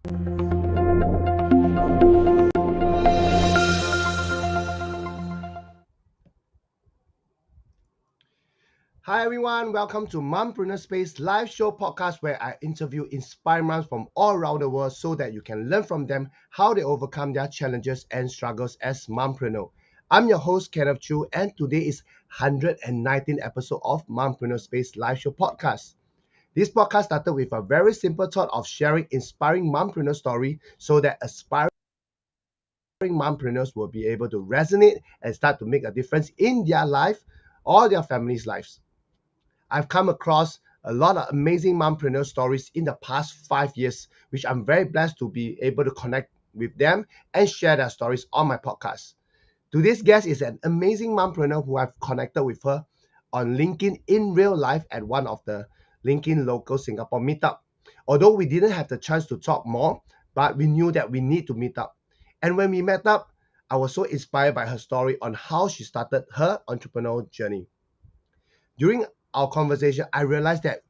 Hi everyone, welcome to Mompreneur Space live show podcast where I interview inspiring moms from all around the world so that you can learn from them how they overcome their challenges and struggles as mompreneur. I'm your host Kenneth Chu and today is 119th episode of Mompreneur Space live show podcast. This podcast started with a very simple thought of sharing inspiring mompreneur story so that aspiring mompreneurs will be able to resonate and start to make a difference in their life or their family's lives. I've come across a lot of amazing mompreneur stories in the past 5 years, which I'm very blessed to be able to connect with them and share their stories on my podcast. Today's guest is an amazing mompreneur who I've connected with her on LinkedIn in real life at one of the LinkedIn local Singapore meetup. Although we didn't have the chance to talk more, but we knew that we need to meet up. And when we met up, I was so inspired by her story on how she started her entrepreneurial journey. During our conversation, I realized that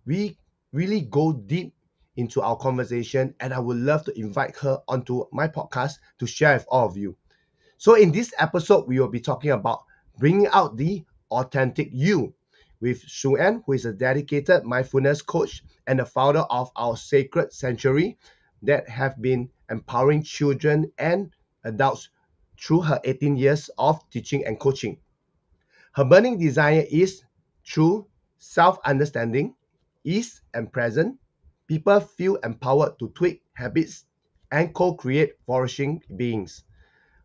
we really go deep into our conversation, and I would love to invite her onto my podcast to share with all of you. So, in this episode, we will be talking about bringing out the authentic you with Shu En, who is a dedicated mindfulness coach and the founder of our Sacred Sanctuary that have been empowering children and adults through her 18 years of teaching and coaching. Her burning desire is through self understanding, ease, and presence, people feel empowered to tweak habits and co create flourishing beings.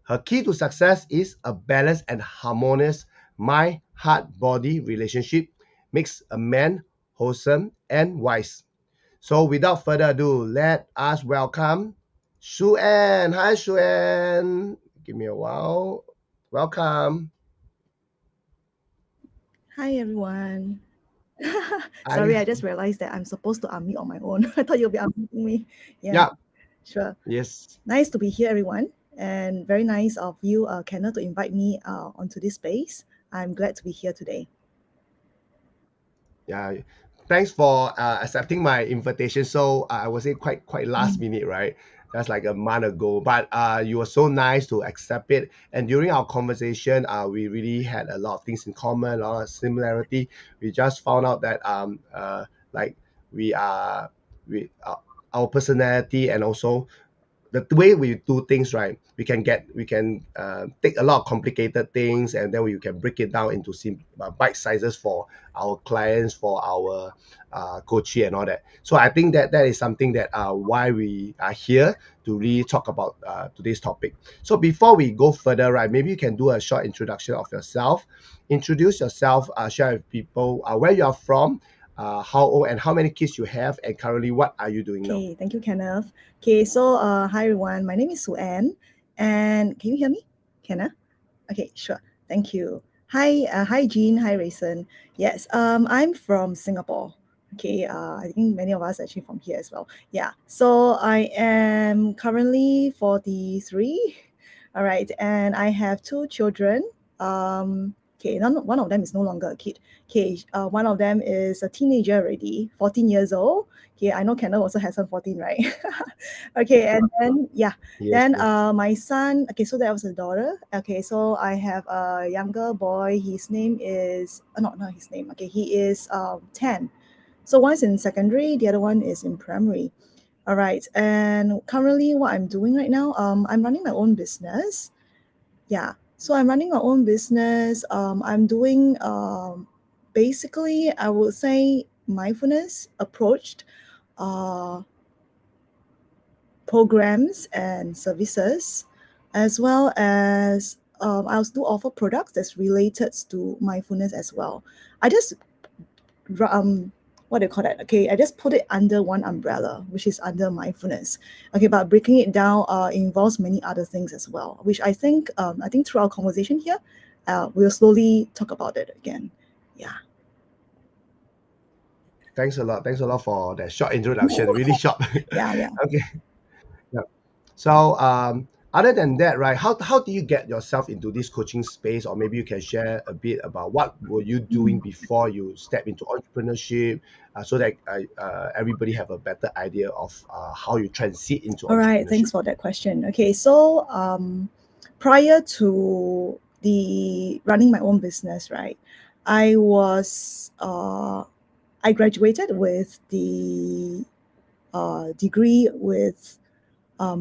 Her key to success is a balanced and harmonious mind heart body relationship, makes a man wholesome and wise. So, without further ado, let us welcome Shu En. Hi, Shu En. Give me a while. Welcome. Hi everyone. Sorry, I I just realized that I'm supposed to unmute on my own. I thought you'll be unmuting me. Yeah, Yeah, sure. yes. Nice to be here, everyone. And very nice of you, Kenneth, to invite me onto this space. I'm glad to be here today. Yeah, thanks for accepting my invitation. So I was say quite last Mm. minute, right? That's like a month ago. But you were so nice to accept it. And during our conversation, we really had a lot of things in common, a lot of similarity. We just found out that like we are our personality and also the way we do things, right, we can take a lot of complicated things and then we can break it down into bite sizes for our clients, for our coaching and all that. So I think that that is something that why we are here to really talk about today's topic. So before we go further, right, maybe you can do a short introduction of yourself, introduce yourself, share with people where you are from, how old and how many kids you have, and currently what are you doing now. Okay, thank you, Kenneth. Okay, so hi everyone. My name is Sue Ann, and can you hear me, Kenneth? Okay, sure. Thank you. Hi Jean. Hi Rayson. Yes, I'm from Singapore. Okay, I think many of us are actually from here as well. Yeah. So I am currently 43. All right, and I have two children. Okay, one of them is no longer a kid. Okay, one of them is a teenager already, 14 years old. Okay, I know Kendall also has some 14, right? Okay, and then yeah, Yes, then yes. my son, okay, so that was a daughter. Okay, so I have a younger boy. His name is not his name. Okay, he is 10. So one's in secondary, the other one is in primary. All right. And currently what I'm doing right now, I'm running my own business. Yeah. So I'm running my own business. I'm doing basically I would say mindfulness approached uh programs and services, as well as I also do offer products that's related to mindfulness as well. I just um what do you call that? Okay, I just put it under one umbrella, which is under mindfulness. Okay, but breaking it down involves many other things as well, which I think through our conversation here, we'll slowly talk about it again. Yeah. Thanks a lot. Thanks a lot for that short introduction. Really short. Yeah, yeah. Okay. Yeah. So Other than that, right, how do you get yourself into this coaching space? Or maybe you can share a bit about what were you doing Mm. before you step into entrepreneurship, so that everybody have a better idea of how you transit into All right, entrepreneurship. thanks for that question. Okay, so prior to the running my own business, right, I was I graduated with the degree with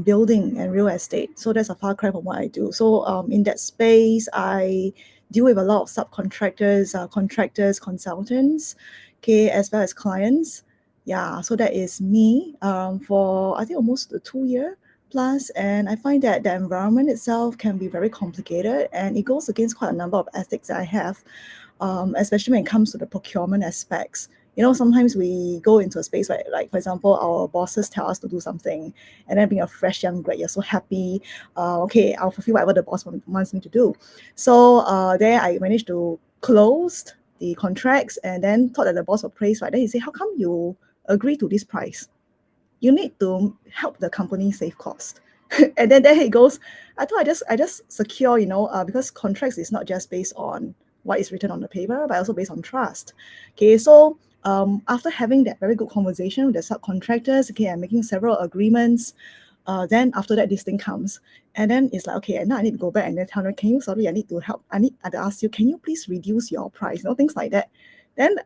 building and real estate. So that's a far cry from what I do. So in that space, I deal with a lot of subcontractors, contractors, consultants, okay, as well as clients. Yeah, so that is me for I think almost a 2 year plus, and I find that the environment itself can be very complicated, and it goes against quite a number of ethics that I have, especially when it comes to the procurement aspects. You know, sometimes we go into a space where, like, for example, our bosses tell us to do something, and then being a fresh young grad, you're so happy. Okay, I'll fulfill whatever the boss wants me to do. So there I managed to close the contracts and then thought that the boss would praise, right? Then he said, how come you agree to this price? You need to help the company save cost. And then there he goes. I thought I just secure, because contracts is not just based on what is written on the paper, but also based on trust. Okay, so after having that very good conversation with the subcontractors, okay, I'm making several agreements. Then after that, this thing comes, and then it's like, okay, and now I need to go back and then tell them, can you, sorry, I need to help. I need to ask you, can you please reduce your price? Things like that. Then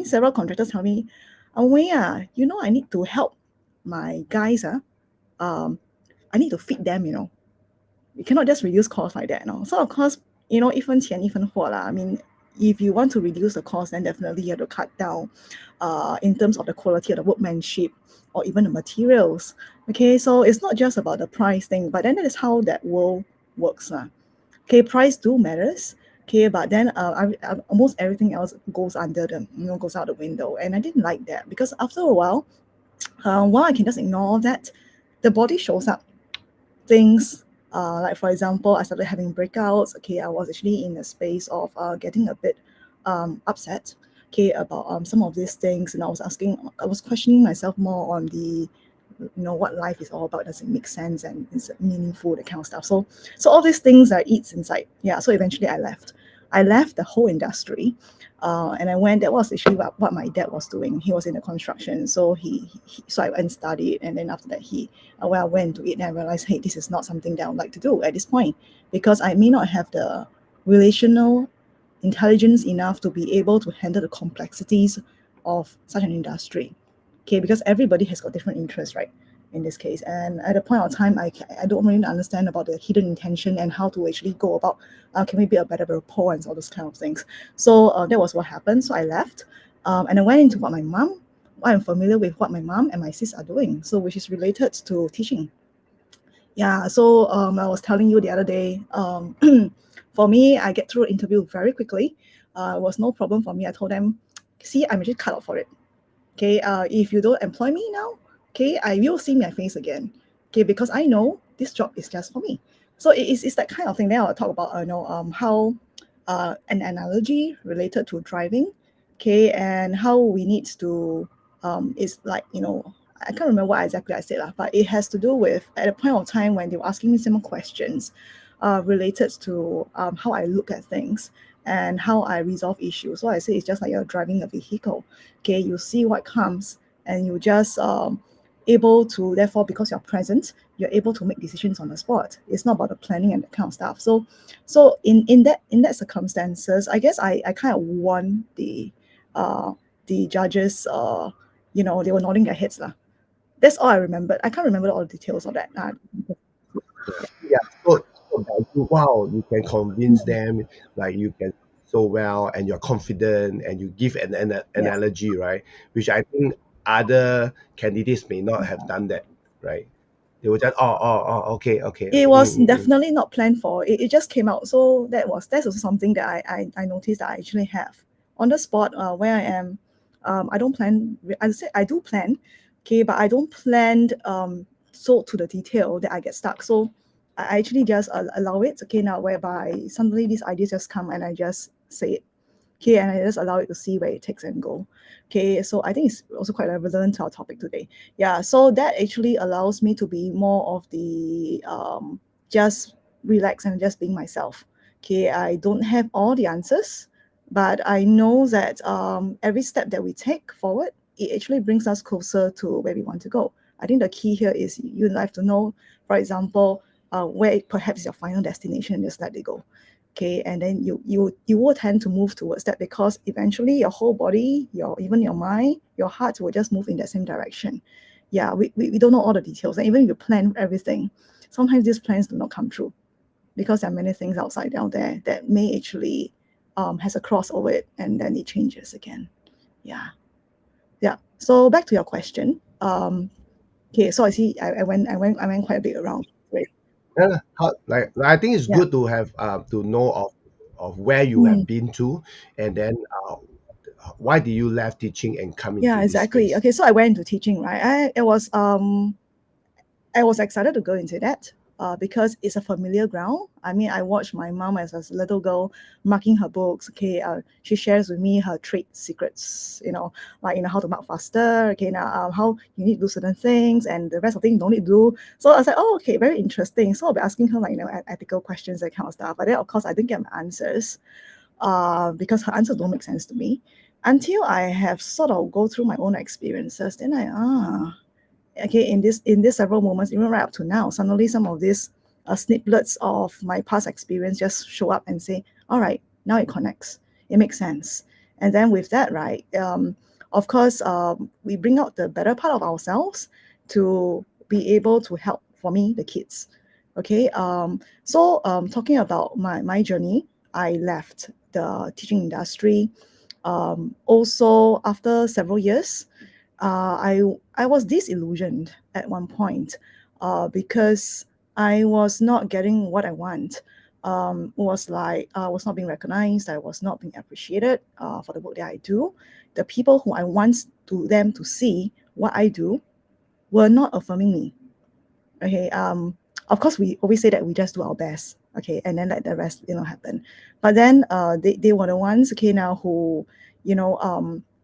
several contractors tell me, Wei, I need to help my guys. I need to feed them, You cannot just reduce costs like that, So of course, 一分钱一分货 lah. I mean, if you want to reduce the cost, then definitely you have to cut down in terms of the quality of the workmanship or even the materials. Okay, so it's not just about the price thing, but then that is how that world works. Okay, price do matters. Okay, but then almost everything else goes under the, goes out the window. And I didn't like that because after a while I can just ignore that, the body shows up things. Like for example, I started having breakouts. Okay, I was actually in a space of getting a bit upset. Okay, about some of these things, and I was questioning myself more on the, what life is all about. Does it make sense and is it meaningful, that kind of stuff. So all these things are eats inside. Yeah. So eventually, I left the whole industry. And I went. That was actually what my dad was doing. He was in the construction, so so I went and studied, and then after that, when I went to it, and I realized, hey, this is not something that I would like to do at this point, because I may not have the relational intelligence enough to be able to handle the complexities of such an industry. Okay, because everybody has got different interests, right? In this case, and at a point of time, I don't really understand about the hidden intention and how to actually go about, can we build a better rapport and all those kind of things. So that was what happened. So I left, and I went into what I'm familiar with, what my mom and my sis are doing. So which is related to teaching. Yeah. So I was telling you the other day, for me, I get through the interview very quickly. It was no problem for me. I told them, see, I'm actually cut out for it. Okay, if you don't employ me now, okay, I will see my face again. Okay, because I know this job is just for me. So it's that kind of thing. Then I'll talk about how an analogy related to driving, okay, and how we need to it's like, I can't remember what exactly I said lah, but it has to do with at a point of time when they were asking me some questions related to how I look at things and how I resolve issues. So I say it's just like you're driving a vehicle. Okay, you see what comes, and you just able to, therefore, because you're present, you're able to make decisions on the spot. It's not about the planning and that kind of stuff. So in that circumstances, I guess I kind of won the judges. They were nodding their heads lah. That's all I remembered. I can't remember all the details of that. Yeah, so that wow, you can convince them, like you can so well, and you're confident, and you give an Yeah. analogy, right? Which I think other candidates may not have done that, right? They were just okay, okay, It okay. was Mm. definitely not planned for. It just came out. So that's also something that I noticed that I actually have on the spot where I am. I don't plan. I say I do plan, okay, but I don't plan so to the detail that I get stuck. So I actually just allow it. Okay, now whereby suddenly these ideas just come and I just say it. Okay, and I just allow it to see where it takes and go. Okay, so I think it's also quite relevant to our topic today. Yeah, so that actually allows me to be more of the just relax and just being myself. Okay, I don't have all the answers, but I know that every step that we take forward, it actually brings us closer to where we want to go. I think the key here is you have to know, for example, where perhaps your final destination, and just let it go. Okay, and then you will tend to move towards that, because eventually your whole body, even your mind, your heart will just move in that same direction. Yeah, we don't know all the details, and even if you plan everything, sometimes these plans do not come true, because there are many things outside down there that may actually has a cross over it, and then it changes again. Yeah. So back to your question. Okay, so I see I went quite a bit around. Right. Yeah, like I think it's Yeah. good to have to know of where you have Mm. been to, and then why did you left teaching and come Yeah, into this exactly. space? Okay, so I went into teaching, right? I was excited to go into that because it's a familiar ground. I mean, I watched my mom as a little girl marking her books. Okay, she shares with me her trade secrets. Like how to mark faster. Okay, now how you need to do certain things, and the rest of things you don't need to do. So I was like, oh, okay, very interesting. So I'll be asking her like ethical questions, that kind of stuff. But then of course I didn't get my answers because her answers don't make sense to me until I have sort of go through my own experiences. Then okay, in this several moments, even right up to now, suddenly some of these snippets of my past experience just show up and say, all right, now it connects, it makes sense. And then with that, right, of course, we bring out the better part of ourselves to be able to help, for me, the kids. Okay, so talking about my journey, I left the teaching industry also after several years. I was disillusioned at one point because I was not getting what I want. Was like I was not being recognized. I was not being appreciated for the work that I do. The people who I want them to see what I do were not affirming me. Okay. Of course, we always say that we just do our best. Okay, and then let the rest happen. But then they were the ones, okay, now who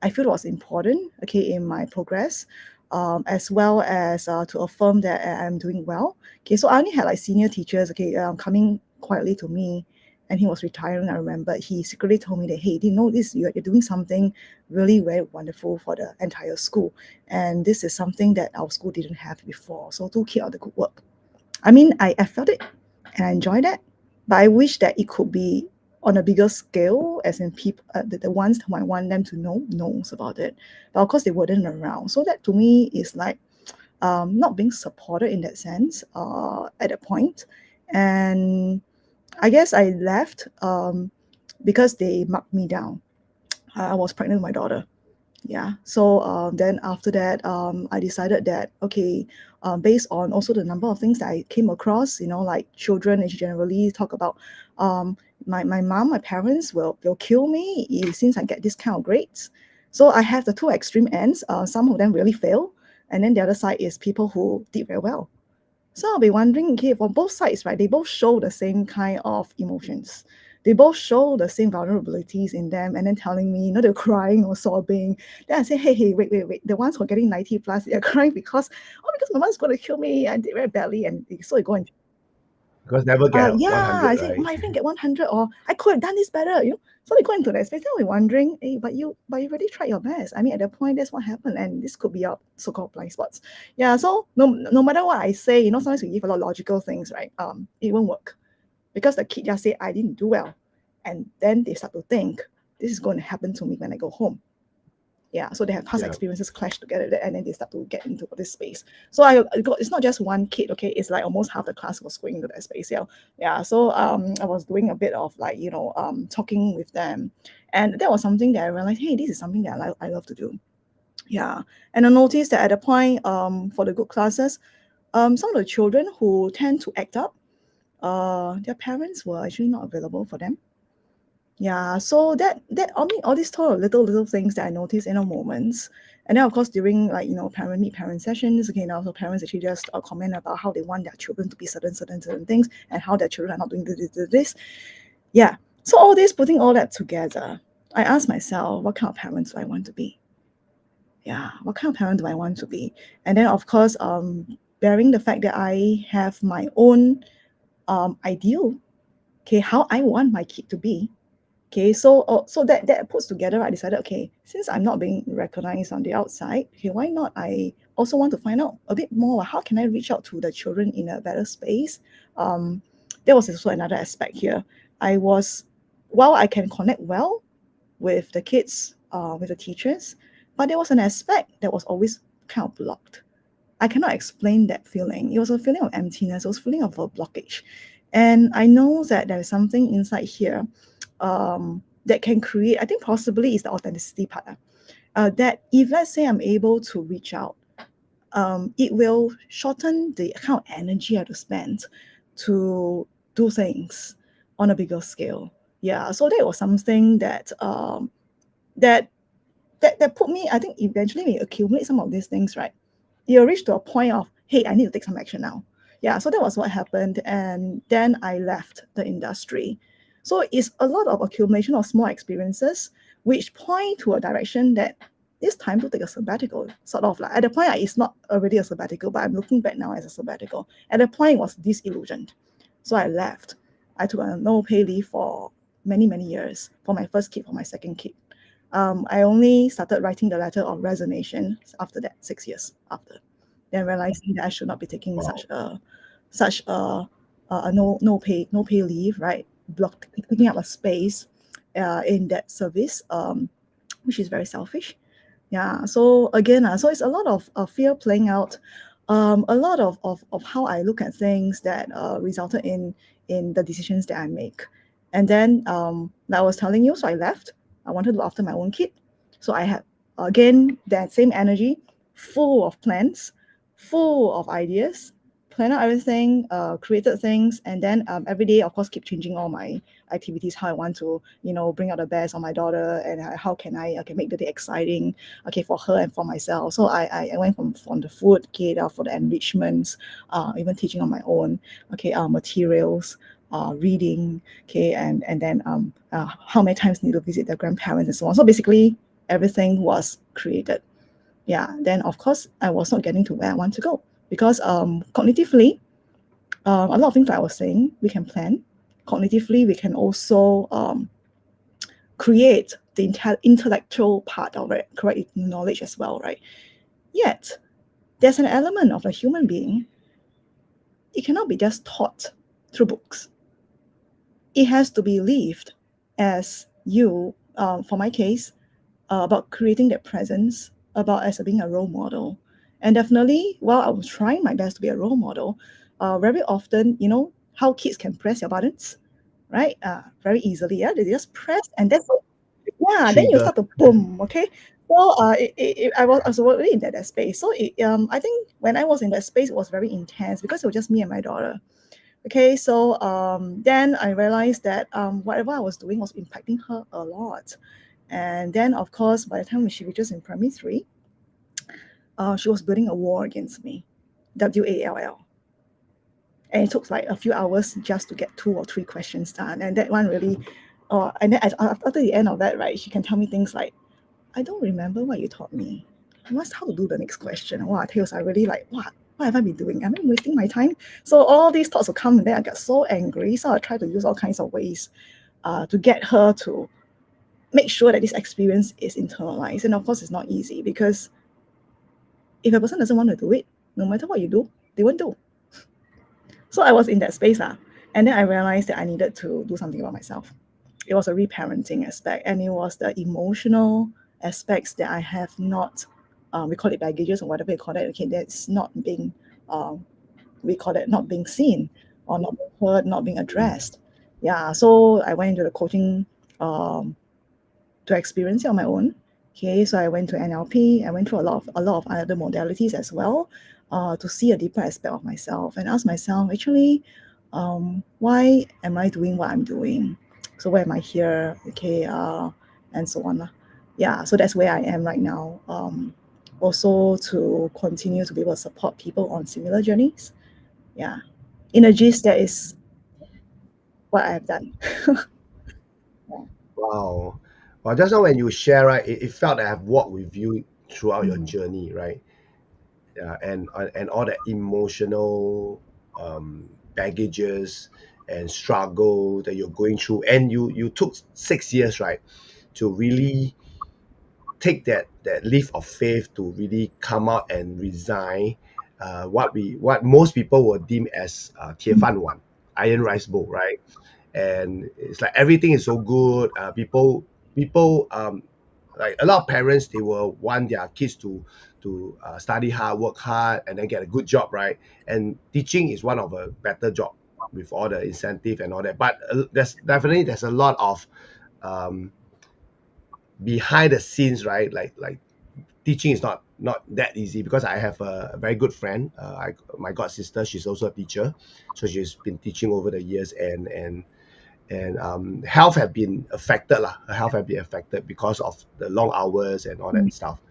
I feel was important, okay, in my progress, as well as to affirm that I'm doing well. Okay, so I only had like senior teachers, okay, coming quietly to me, and he was retiring. I remember he secretly told me that, hey, do you know this? You're doing something really very wonderful for the entire school, and this is something that our school didn't have before. So do keep up the good work. I mean, I felt it and I enjoyed that, but I wish that it could be on a bigger scale, as in people, the ones who I want them to know knows about it. But of course, they weren't around. So that to me is like not being supported in that sense at that point. And I guess I left because they marked me down. I was pregnant with my daughter. Yeah. So then after that, I decided that, okay, based on also the number of things that I came across, like children, and generally talk about, my mom, my parents will kill me since I get this kind of grades. So I have the two extreme ends. Some of them really fail, and then the other side is people who did very well. So I'll be wondering, okay, for both sides, right? They both show the same kind of emotions. They both show the same vulnerabilities in them, and then telling me, they're crying or sobbing. Then I say, hey, wait. The ones who are getting 90 plus, they're crying because my mom's going to kill me. I did very badly. And so you go and Because never get yeah, 100, I say, right? my friend get 100, or I could have done this better. So they go into that space. They'll be wondering, hey, but you already tried your best. I mean, at that point, that's what happened, and this could be your so-called blind spots. Yeah. So no matter what I say, sometimes we give a lot of logical things, right? It won't work because the kid just say I didn't do well, and then they start to think this is going to happen to me when I go home. Yeah, so they have past Yeah. experiences clash together, and then they start to get into this space. So I got, it's not just one kid, okay, it's like almost half the class was going into that space. Yeah. So I was doing a bit of like talking with them, and that was something that I realized, hey, this is something that I love to do. Yeah. And I noticed that at a point, for the good classes, some of the children who tend to act up, their parents were actually not available for them. Yeah, so that I mean all these sort of little things that I notice in a moments. And then of course during like parent meet parent sessions, okay, now so parents actually just comment about how they want their children to be certain things, and how their children are not doing this. Yeah. So all this, putting all that together, I asked myself, what kind of parent do I want to be? Yeah, what kind of parent do I want to be? And then, of course, bearing the fact that I have my own ideal, okay, how I want my kid to be. Okay, so that puts together, I decided, okay, since I'm not being recognized on the outside, okay, why not I also want to find out a bit more, how can I reach out to the children in a better space? Um, there was also another aspect here. I was, while I can connect well with the kids, with the teachers, but there was an aspect that was always kind of blocked. I cannot explain that feeling. It was a feeling of emptiness. It was a feeling of a blockage. And I know that there is something inside here that can create, I think possibly is the authenticity part. That if let's say I'm able to reach out, it will shorten the kind of energy I have to spend to do things on a bigger scale. Yeah, so that was something that that put me, I think eventually when you accumulate some of these things, right, you'll reach to a point of, hey, I need to take some action now. Yeah, so that was what happened. And then I left the industry. So it's a lot of accumulation of small experiences which point to a direction that it's time to take a sabbatical, sort of like. At the point, it's not already a sabbatical, but I'm looking back now as a sabbatical. At the point, it was disillusioned. So I left. I took a no pay leave for many, many years for my first kid, for my second kid. I only started writing the letter of resignation after that, 6 years after. Then realizing that I should not be taking Wow. such a no pay leave, right? Taking up a space in that service, which is very selfish. Yeah. So again, so it's a lot of fear playing out, a lot of how I look at things that resulted in the decisions that I make. And then, like I was telling you, so I left. I wanted to look after my own kid. So I had, again, that same energy, full of plans, full of ideas, plan out everything, created things, and then every day, of course, keep changing all my activities, how I want to, bring out the best on my daughter, and how can I make the day exciting, okay, for her and for myself. So I went from the food, okay, for the enrichments, even teaching on my own, okay, materials, reading, okay, and then how many times need to visit their grandparents and so on. So basically, everything was created. Yeah. Then of course, I was not getting to where I want to go because cognitively, a lot of things that I was saying, we can plan. Cognitively, we can also create the intellectual part of it, correct knowledge as well, right? Yet, there's an element of a human being, it cannot be just taught through books. It has to be lived as you, for my case, about creating that presence, about as being a role model. And definitely, while I was trying my best to be a role model, very often, how kids can press your buttons, right? Very easily, yeah. They just press, and that's, yeah. Then you Trigger. start to boom, okay. So I was already in that space. So I think when I was in that space, it was very intense because it was just me and my daughter. Okay, so then I realized that whatever I was doing was impacting her a lot. And then, of course, by the time she reaches in primary three, she was building a wall against me, WALL. And it took like a few hours just to get 2 or 3 questions done. And that one really, and then after the end of that, right, she can tell me things like, I don't remember what you taught me. What's how to do the next question? Wow, Tails, I really like, what have I been doing? Am I wasting my time? So all these thoughts will come, and then I got so angry. So I try to use all kinds of ways to get her to make sure that this experience is internalized. And of course, it's not easy because if a person doesn't want to do it, no matter what you do, they won't do. So I was in that space. And then I realized that I needed to do something about myself. It was a reparenting aspect, and it was the emotional aspects that I have not, we call it baggages or whatever you call it, okay, that's not being, we call it not being seen or not being heard, not being addressed. Yeah, so I went into the coaching um, to experience it on my own. Okay, so I went to NLP. I went through a lot of other modalities as well, to see a deeper aspect of myself and ask myself, actually, why am I doing what I'm doing? So why am I here? Okay, and so on. Yeah, so that's where I am right now. Also to continue to be able to support people on similar journeys. Yeah, in a gist, that is what I have done. Wow. Well, just now when you share, right, it felt that I've walked with you throughout your Mm. journey, right? And all the emotional baggages and struggle that you're going through, and you took 6 years, right, to really take that leap of faith to really come out and resign what most people would deem as 铁饭碗 iron rice bowl, right? And it's like everything is so good. People like a lot of parents, they will want their kids to study hard, work hard, and then get a good job, right? And teaching is one of a better job with all the incentive and all that. But there's a lot of um, behind the scenes, right? Like teaching is not that easy, because I have a very good friend. My god sister, she's also a teacher, so she's been teaching over the years, and health have been affected lah. Her health have been affected because of the long hours and all that Mm. stuff.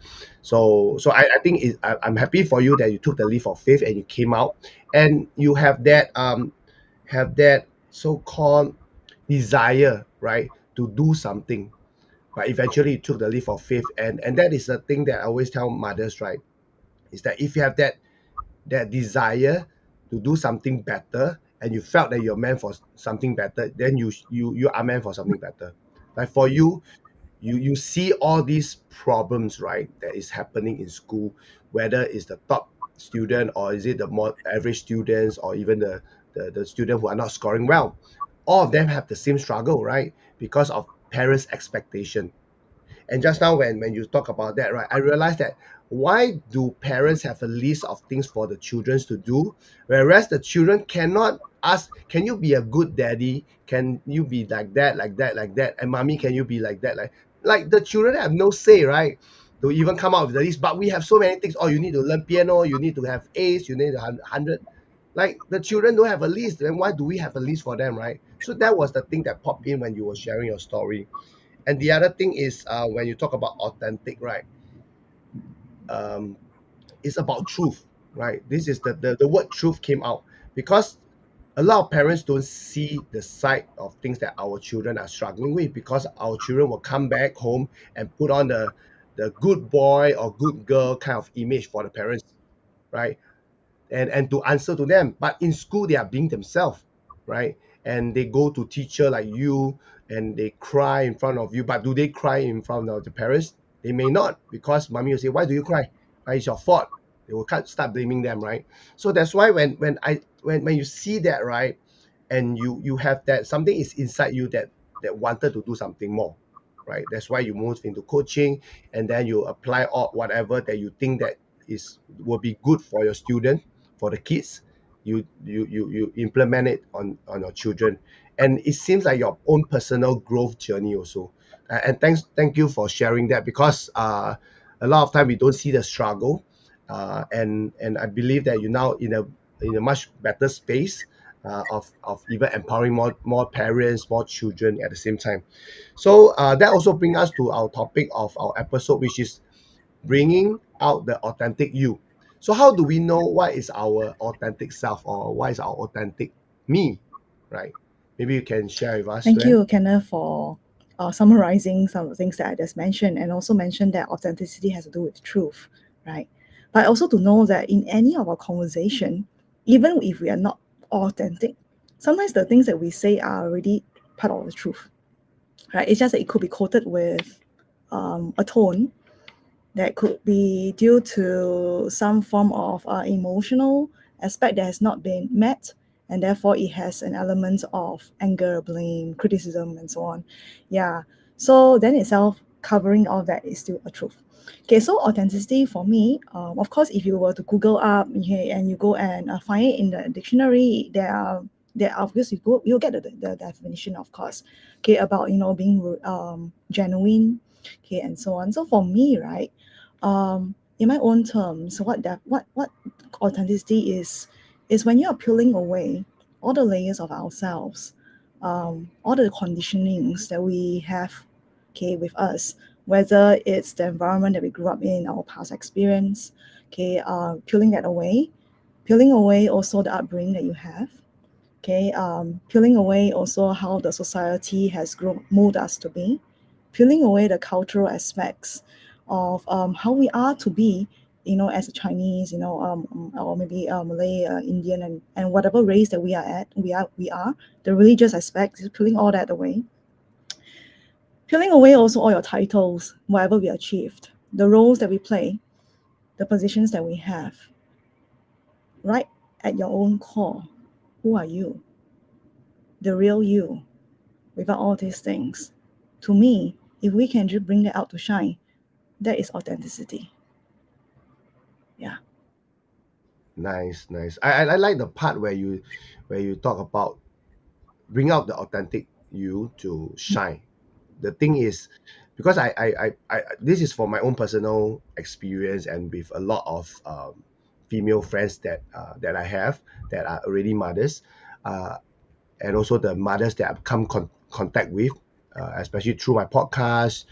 So I think I'm happy for you that you took the leap of faith and you came out, and you have that so-called desire, right, to do something. But eventually you took the leap of faith, and that is the thing that I always tell mothers, right, is that if you have that desire to do something better, and you felt that you're meant for something better, then you are meant for something better. Like for you, you see all these problems, right, that is happening in school, whether it's the top student, or is it the more average students, or even the student who are not scoring well. All of them have the same struggle, right, because of parents expectation. And just now when you talk about that, right, I realized that why do parents have a list of things for the children to do, whereas the children cannot ask, can you be a good daddy? Can you be like that, like that, like that? And mommy, can you be like that? Like the children have no say, right? To even come out with the list. But we have so many things. Oh, you need to learn piano, you need to have A's, you need a 100. Like the children don't have a list, then why do we have a list for them, right? So that was the thing that popped in when you were sharing your story. And the other thing is, when you talk about authentic, right? Um, it's about truth, right? This is the word truth came out, because a lot of parents don't see the side of things that our children are struggling with, because our children will come back home and put on the good boy or good girl kind of image for the parents, right? And to answer to them. But in school, they are being themselves, right? And they go to teacher like you, and they cry in front of you. But do they cry in front of the parents? They may not, because mommy will say, "Why do you cry? Right, it's your fault." They will start blaming them, right? So that's why when you see that, right, and you have that something is inside you that wanted to do something more, right? That's why you move into coaching, and then you apply all whatever that you think that is will be good for your student, for the kids. You implement it on your children, and it seems like your own personal growth journey also. And thank you for sharing that, because a lot of time we don't see the struggle, and I believe that you now in a much better space, of even empowering more parents, more children at the same time. So that also brings us to our topic of our episode, which is bringing out the authentic you. So how do we know what is our authentic self, or what is our authentic me, right? Maybe you can share with us, Thank Suen. you, Kenneth, for summarizing some of the things that I just mentioned, and also mentioned that authenticity has to do with truth, right? But also to know that in any of our conversation, even if we are not authentic, sometimes the things that we say are already part of the truth, right? It's just that it could be quoted with a tone that could be due to some form of emotional aspect that has not been met, and therefore it has an element of anger, blame, criticism, and so on. Yeah. So then itself, covering all that is still a truth. Okay, so authenticity for me, of course, if you were to Google up, okay, and you go and find it in the dictionary, there are obviously you'll get the definition, of course, okay, about being genuine, okay, and so on. So for me, right, in my own terms, what authenticity is when you are peeling away all the layers of ourselves, all the conditionings that we have, okay, with us, whether it's the environment that we grew up in, our past experience, okay, peeling away also the upbringing that you have, okay, peeling away also how the society has grown molded us to be, peeling away the cultural aspects of how we are to be, as a Chinese, or maybe Malay, Indian, and whatever race that we are the religious aspect is peeling all that away. Peeling away also all your titles, whatever we achieved, the roles that we play, the positions that we have, right at your own core. Who are you? The real you, without all these things. To me, if we can just bring that out to shine, that is authenticity. Yeah. Nice, nice. I like the part where you talk about bring out the authentic you to shine. The thing is, because I this is for my own personal experience and with a lot of female friends that I have that are already mothers, uh, and also the mothers that I've come contact with, especially through my podcast,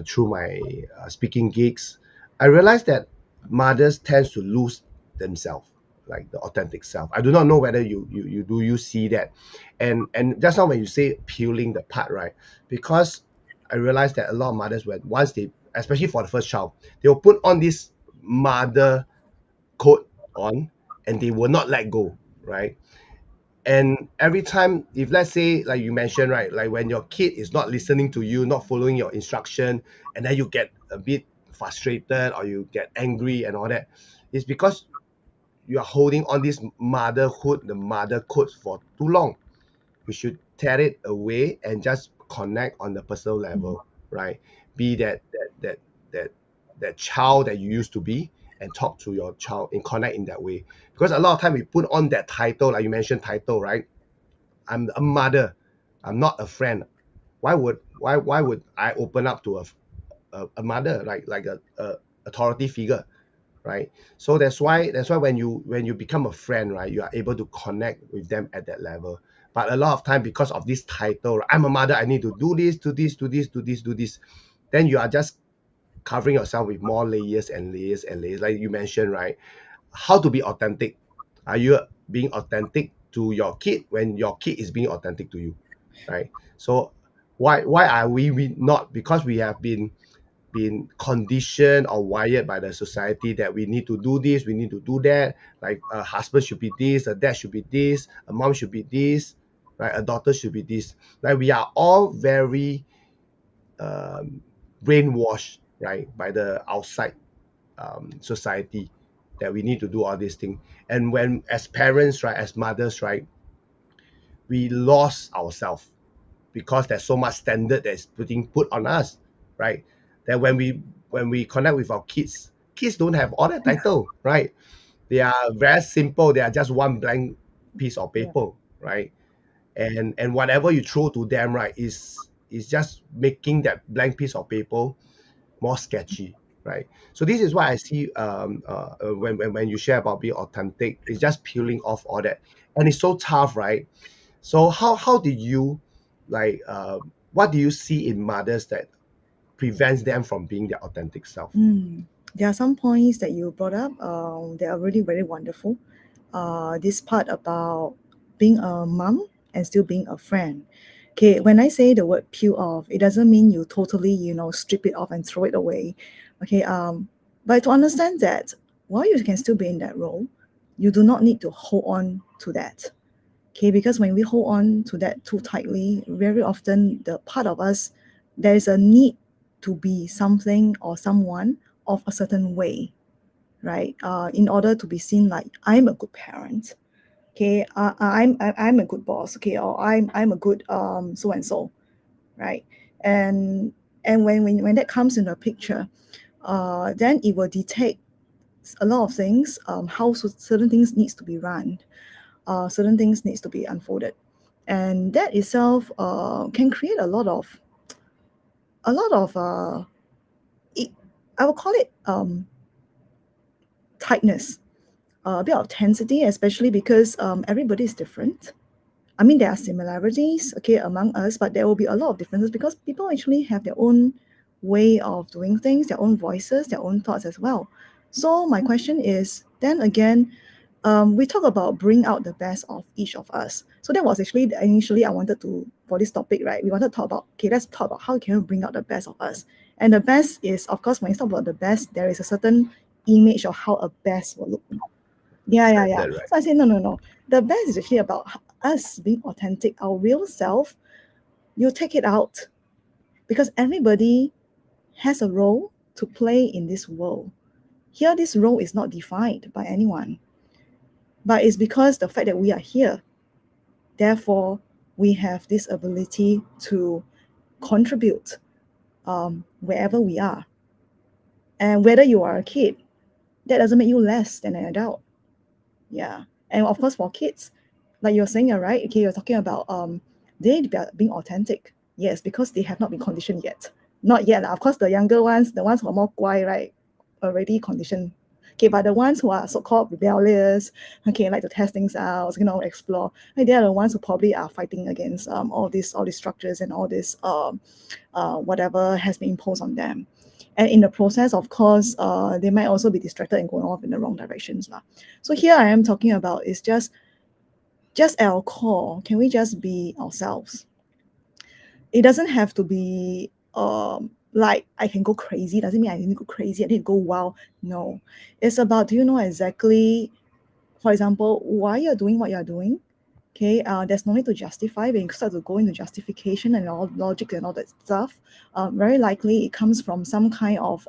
through my speaking gigs. I realized that mothers tends to lose themselves, like the authentic self. I do not know whether you see that, and just now when you say peeling the part, right? Because I realized that a lot of mothers, when once they, especially for the first child, they will put on this mother coat on, and they will not let go, right? And every time, if let's say like you mentioned, right, like when your kid is not listening to you, not following your instruction, and then you get a bit frustrated or you get angry and all that, it's because you are holding on this motherhood, the mother code for too long. We should tear it away and just connect on the personal Mhm. level, right? Be that that child that you used to be, and talk to your child and connect in that way. Because a lot of time we put on that title, like you mentioned, title, right? I'm a mother. I'm not a friend. Why would I open up to a mother, like a authority figure, right? So that's why when you become a friend, right, you are able to connect with them at that level. But a lot of time, because of this title, right, I'm a mother, I need to do this, do this, do this, do this, do this, then you are just covering yourself with more layers and layers and layers, like you mentioned, right? How to be authentic? Are you being authentic to your kid when your kid is being authentic to you, right? So why are we not? Because we have been conditioned or wired by the society that we need to do this, we need to do that. Like a husband should be this, a dad should be this, a mom should be this, right? A daughter should be this. Like we are all very um, brainwashed, right, by the outside society, that we need to do all these things. And when, as parents, right, as mothers, right, we lost ourselves because there's so much standard that's put on us, right? That when we connect with our kids, kids don't have all that title, right? They are very simple. They are just one blank piece of Yeah. paper, right? And whatever you throw to them, right, is just making that blank piece of paper more sketchy, right? So this is why I see when you share about being authentic, it's just peeling off all that, and it's so tough, right? So how did you like what do you see in mothers that prevents them from being their authentic self? Mm. There are some points that you brought up. They are really very wonderful. This part about being a mom and still being a friend. Okay, when I say the word peel off, it doesn't mean you totally, strip it off and throw it away. Okay, but to understand that while you can still be in that role, you do not need to hold on to that. Okay, because when we hold on to that too tightly, very often the part of us, there is a need to be something or someone of a certain way, right? In order to be seen like I'm a good parent, okay, I'm a good boss, okay, or I'm a good so and so, right? And when that comes in the picture, then it will dictate a lot of things, how certain things needs to be run, certain things needs to be unfolded, and that itself can create a lot of it, I will call it tightness, a bit of tensity, especially because everybody is different. I mean, there are similarities, okay, among us, but there will be a lot of differences because people actually have their own way of doing things, their own voices, their own thoughts as well. So my question is, then again, we talk about bring out the best of each of us. So that was actually initially I wanted to, for this topic, right? We wanted to talk about, okay, let's talk about how can we bring out the best of us. And the best is, of course, when you talk about the best, there is a certain image of how a best will look like. Yeah. That right. So I say, no. The best is actually about us being authentic, our real self. You take it out because everybody has a role to play in this world. Here, this role is not defined by anyone, but it's because the fact that we are here. Therefore, we have this ability to contribute wherever we are. And whether you are a kid, that doesn't make you less than an adult. Yeah. And of course, for kids, like you're saying, right? Okay, you're talking about they being authentic. Yes, because they have not been conditioned yet. Not yet. Of course, the younger ones, the ones who are more guai, right, already conditioned. Okay, but the ones who are so-called rebellious, okay, like to test things out, explore, like they are the ones who probably are fighting against all these structures and all this whatever has been imposed on them. And in the process, of course, they might also be distracted and going off in the wrong directions. So here I am talking about is just at our core, can we just be ourselves? It doesn't have to be like I can go crazy. Doesn't mean I need to go crazy. I need to go wild. No. It's about, do you know exactly, for example, why you're doing what you're doing? Okay, there's no need to justify. When you start to go into justification and all logic and all that stuff, very likely it comes from some kind of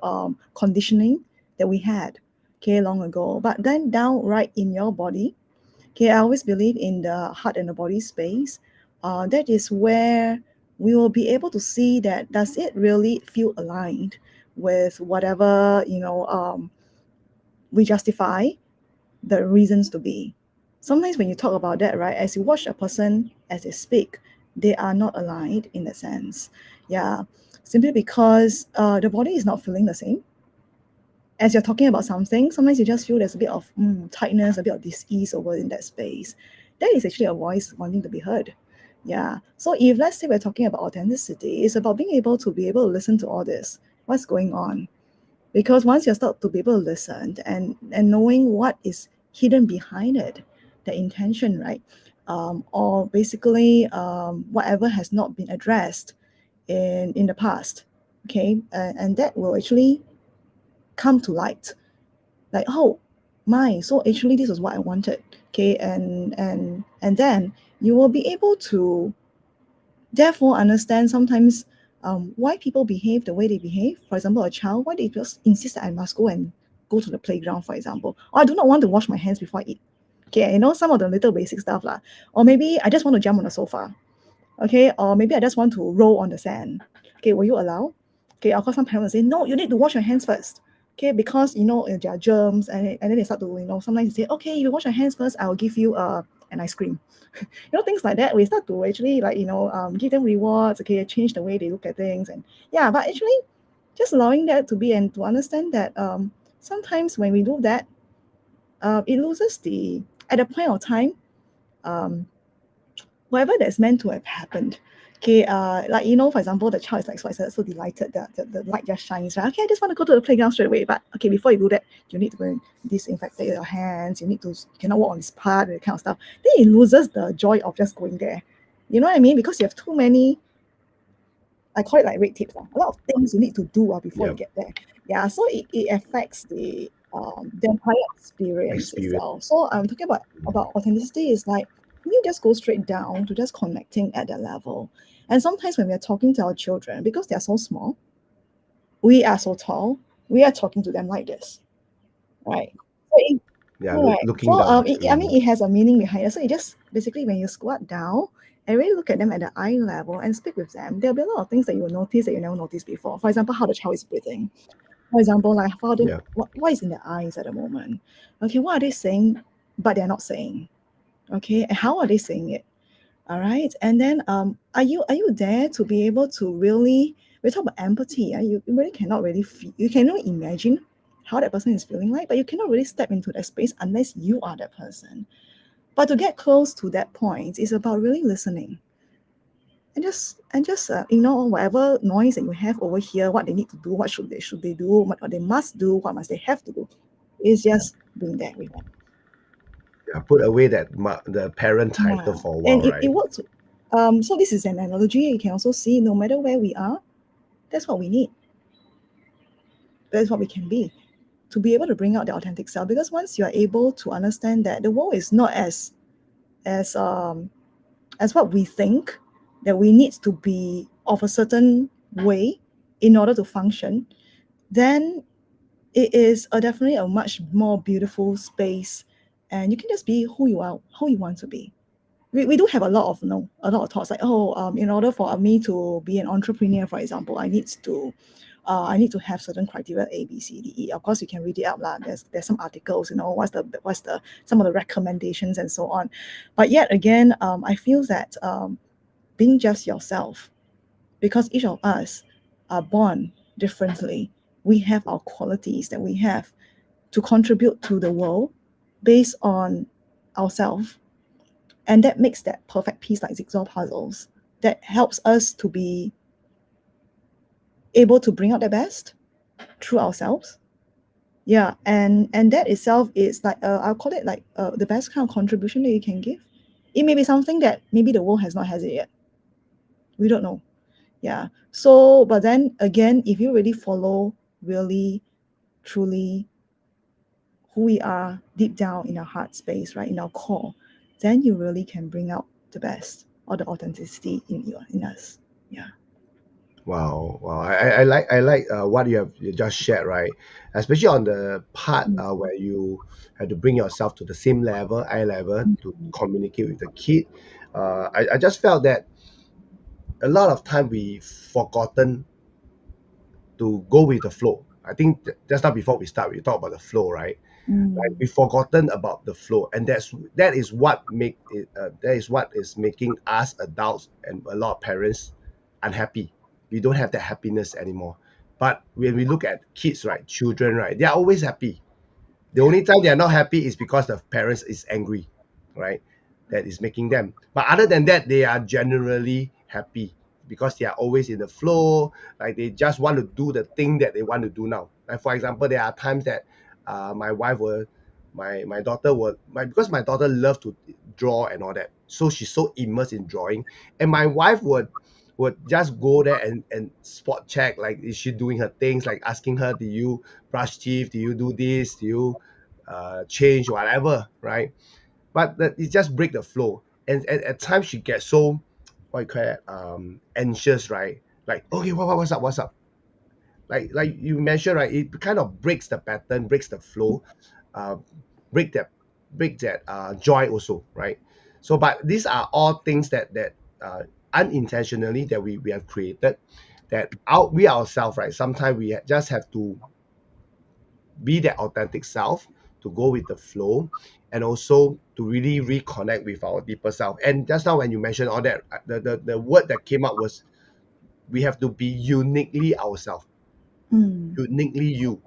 conditioning that we had, okay, long ago. But then down right in your body, okay, I always believe in the heart and the body space. That is where we will be able to see that does it really feel aligned with whatever we justify the reasons to be. Sometimes when you talk about that, right, as you watch a person as they speak, they are not aligned in that sense. Yeah, simply because the body is not feeling the same. As you're talking about something, sometimes you just feel there's a bit of tightness, a bit of dis-ease over in that space. That is actually a voice wanting to be heard. Yeah. So if let's say we're talking about authenticity, it's about being able to listen to all this. What's going on? Because once you start to be able to listen and knowing what is hidden behind it, the intention, right, or basically whatever has not been addressed in the past, okay, and that will actually come to light, like, oh my, so actually this is what I wanted, okay, and then you will be able to therefore understand sometimes why people behave the way they behave. For example, a child, why they just insist that I must go to the playground, for example, or I do not want to wash my hands before I eat. Okay, some of the little basic stuff lah. Or maybe I just want to jump on the sofa. Okay, or maybe I just want to roll on the sand. Okay, will you allow? Okay, of course some parents say no, you need to wash your hands first. Okay, because there are germs, and then they start to sometimes they say, okay, you wash your hands first, I will give you an ice cream. Things like that. We start to actually give them rewards. Okay, change the way they look at things, and yeah, but actually just allowing that to be and to understand that sometimes when we do that, it loses the at a point of time. Whatever that's meant to have happened. Okay, like for example, the child is like so delighted that the light just shines. Right? Okay, I just want to go to the playground straight away. But okay, before you do that, you need to go and disinfect your hands. You cannot walk on this part, that kind of stuff. Then it loses the joy of just going there. You know what I mean? Because you have too many, I call it like red tapes. A lot of things you need to do before you get there. Yeah, so it affects the entire experience itself. So I'm talking about authenticity is like you just go straight down to just connecting at that level. And sometimes when we're talking to our children, because they're so small, we are so tall, we are talking to them like this, right? So Looking down. it has a meaning behind it. So it just basically when you squat down and really look at them at the eye level and speak with them, there'll be a lot of things that you will notice that you never noticed before. For example, how the child is breathing. For example, like what is in their eyes at the moment. Okay, what are they saying, but they're not saying? Okay, and how are they saying it? All right, and then are you there to be able to really? We talk about empathy. You really cannot really feel. You cannot imagine how that person is feeling like, but you cannot really step into that space unless you are that person. But to get close to that point is about really listening and just ignore whatever noise that you have over here, what they need to do, what should they do, what they must do, what must they have to do. It's just being there with them. Yeah, put away the parent title Yeah. for a while, And it right? works. So this is an analogy. You can also see no matter where we are, that's what we need. That's what we can be able to bring out the authentic self. Because once you are able to understand that the world is not as as what we think, that we need to be of a certain way in order to function, then it is definitely a much more beautiful space, and you can just be who you are, who you want to be. We do have a lot of a lot of thoughts like, oh, in order for me to be an entrepreneur, for example, I need to have certain criteria A, B, C, D, E. Of course, you can read it out loud. There's some articles, what's the some of the recommendations and so on. But yet again, I feel that being just yourself, because each of us are born differently. We have our qualities that we have to contribute to the world based on ourselves, and that makes that perfect piece like jigsaw puzzles that helps us to be able to bring out the best through ourselves. Yeah, and that itself is like I'll call it like the best kind of contribution that you can give. It may be something that maybe the world has not has it yet. We don't know. Yeah. So, but then again, if you really follow really truly who we are deep down in our heart space, right, in our core, then you really can bring out the best or the authenticity in us. Yeah. Wow, wow. I like what you just shared, right? Especially on the part Mm. where you had to bring yourself to the same level, eye level, to Mm. communicate with the kid. I just felt that a lot of time we forgotten to go with the flow. I think just now before we start, we talk about the flow, right? Like Mm. we forgotten about the flow, and that is what make it. That is what is making us adults and a lot of parents unhappy. We don't have that happiness anymore. But when we look at kids, right, children, right, they are always happy. The Yeah. only time they are not happy is because the parents is angry, right? That is making them. But other than that, they are generally happy because they are always in the flow. Like they just want to do the thing that they want to do now. Like for example, there are times that my wife will, my daughter will, because my daughter loves to draw and all that. So she's so immersed in drawing, and my wife would just go there and spot check, like is she doing her things, like asking her, do you brush teeth, do you do this, do you change whatever, right? But that it just break the flow, and at times she gets so what you call it, anxious, right? Like, okay, what's up, like you mentioned, right? It kind of breaks the pattern, breaks the flow, uh, break that joy also, right? So but these are all things that unintentionally that we have created, that we ourselves, right, sometimes we just have to be that authentic self, to go with the flow, and also to really reconnect with our deeper self. And just now when you mentioned all that, the word that came up was, we have to be uniquely ourselves, Mm. uniquely you.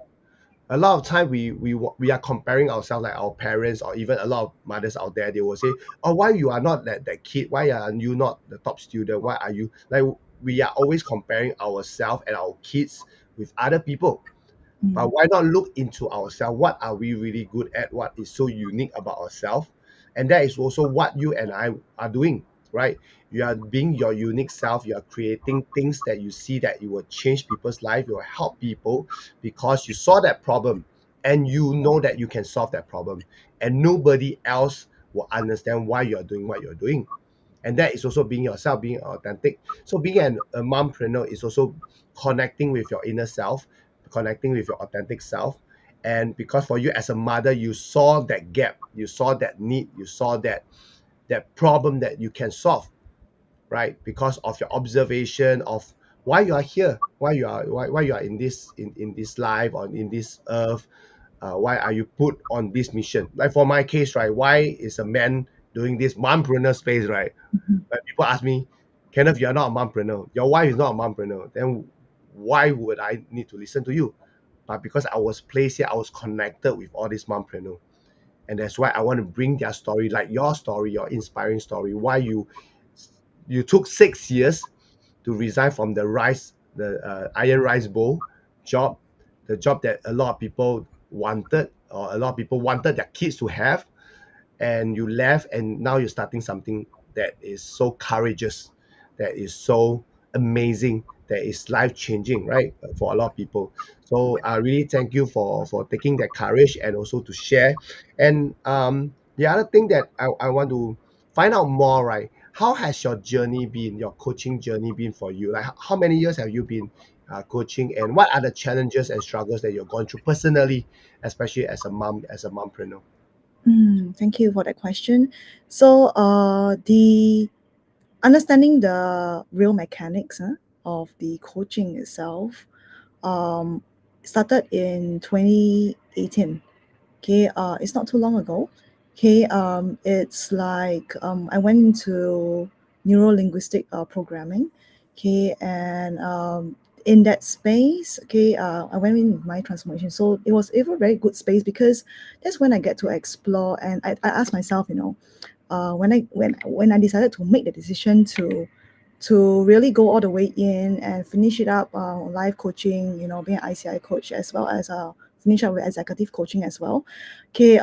A lot of time we are comparing ourselves, like our parents or even a lot of mothers out there, they will say, oh, why you are not that kid, why are you not the top student, why are you like, we are always comparing ourselves and our kids with other people. But Mm. why not look into ourselves? What are we really good at? What is so unique about ourselves? And that is also what you and I are doing, right? You are being your unique self. You are creating things that you see that you will change people's life. You will help people because you saw that problem and you know that you can solve that problem. And nobody else will understand why you are doing what you're doing. And that is also being yourself, being authentic. So being a mompreneur is also connecting with your inner self, connecting with your authentic self. And because for you as a mother, you saw that gap, you saw that need, you saw that problem that you can solve, right? Because of your observation of why you are here, why you are in this life, or in this earth. Why are you put on this mission? Like for my case, right, why is a man doing this mompreneur space, right? Mhm. When people ask me, Kenneth, you're not a mompreneur, your wife is not a mompreneur, then why would I need to listen to you? But because I was placed here, I was connected with all these mompreneur. And that's why I want to bring their story, like your story, your inspiring story, why you took 6 years to resign from the iron rice bowl job, the job that a lot of people wanted, or a lot of people wanted their kids to have, and you left, and now you're starting something that is so courageous, that is so amazing, that is life changing, right, for a lot of people. So I really thank you for taking that courage and also to share. And the other thing that I want to find out more, right, how has your journey been, your coaching journey been for you? Like how many years have you been coaching, and what are the challenges and struggles that you've gone through personally, especially as a mompreneur? Thank you for that question. So, the understanding the real mechanics of the coaching itself um, started in 2018. Okay, it's not too long ago. Okay, it's like I went into neuro linguistic programming. Okay, and in that space, okay, I went in with my transformation. So it was a very good space because that's when I get to explore, and I asked myself, when I decided to make the decision to really go all the way in and finish it up life coaching, being an ICI coach as well as finish up with executive coaching as well. Okay,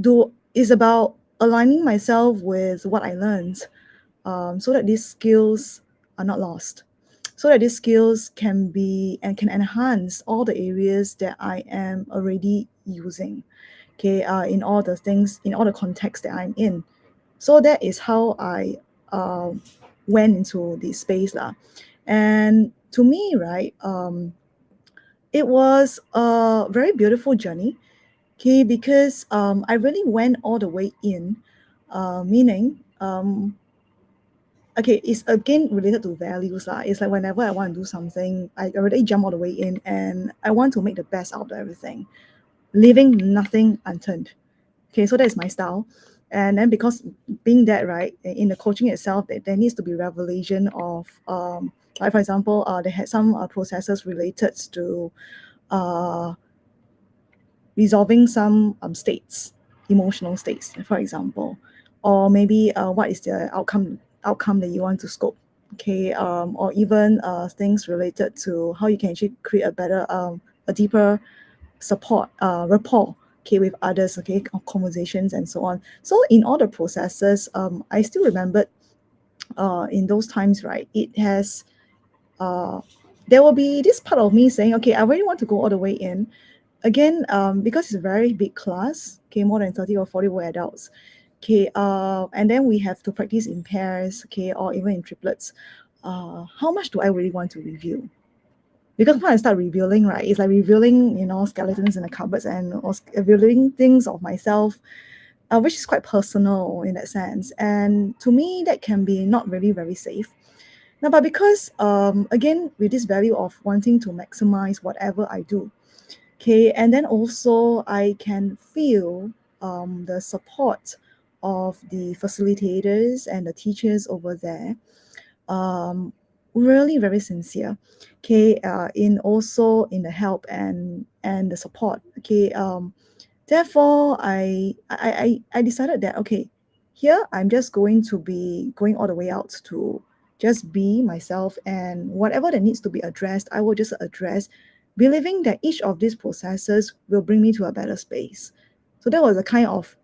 do is about aligning myself with what I learned, so that these skills are not lost, so that these skills can be and can enhance all the areas that I am already using. Okay, in all the things, in all the contexts that I'm in. So that is how I went into this space lah. And to me, right, it was a very beautiful journey. Okay, because I really went all the way in, meaning okay, it's again related to values lah. It's like whenever I want to do something, I already jump all the way in, and I want to make the best out of everything, leaving nothing unturned. Okay, so that's my style. And then because being that, right, in the coaching itself, there needs to be revelation of, like for example, they had some processes related to uh, resolving some states, emotional states, for example, or maybe what is the outcome that you want to scope. Okay, or even things related to how you can actually create a better, a deeper support, rapport, okay, with others, okay, conversations and so on. So in all the processes, I still remembered in those times, right, it has uh, there will be this part of me saying, okay, I really want to go all the way in. Again, because it's a very big class, okay, more than 30 or 40 were adults. Okay, and then we have to practice in pairs, okay, or even in triplets. How much do I really want to review? Because when I start revealing, right, it's like revealing, skeletons in the cupboards and or revealing things of myself, which is quite personal in that sense. And to me, that can be not really very safe. Now, but because again, with this value of wanting to maximize whatever I do, okay, and then also I can feel the support of the facilitators and the teachers over there, um, really very sincere, okay, in also in the help and the support, okay. Therefore, I decided that, okay, here I'm just going to be going all the way out to just be myself, and whatever that needs to be addressed, I will just address, believing that each of these processes will bring me to a better space. So that was the kind of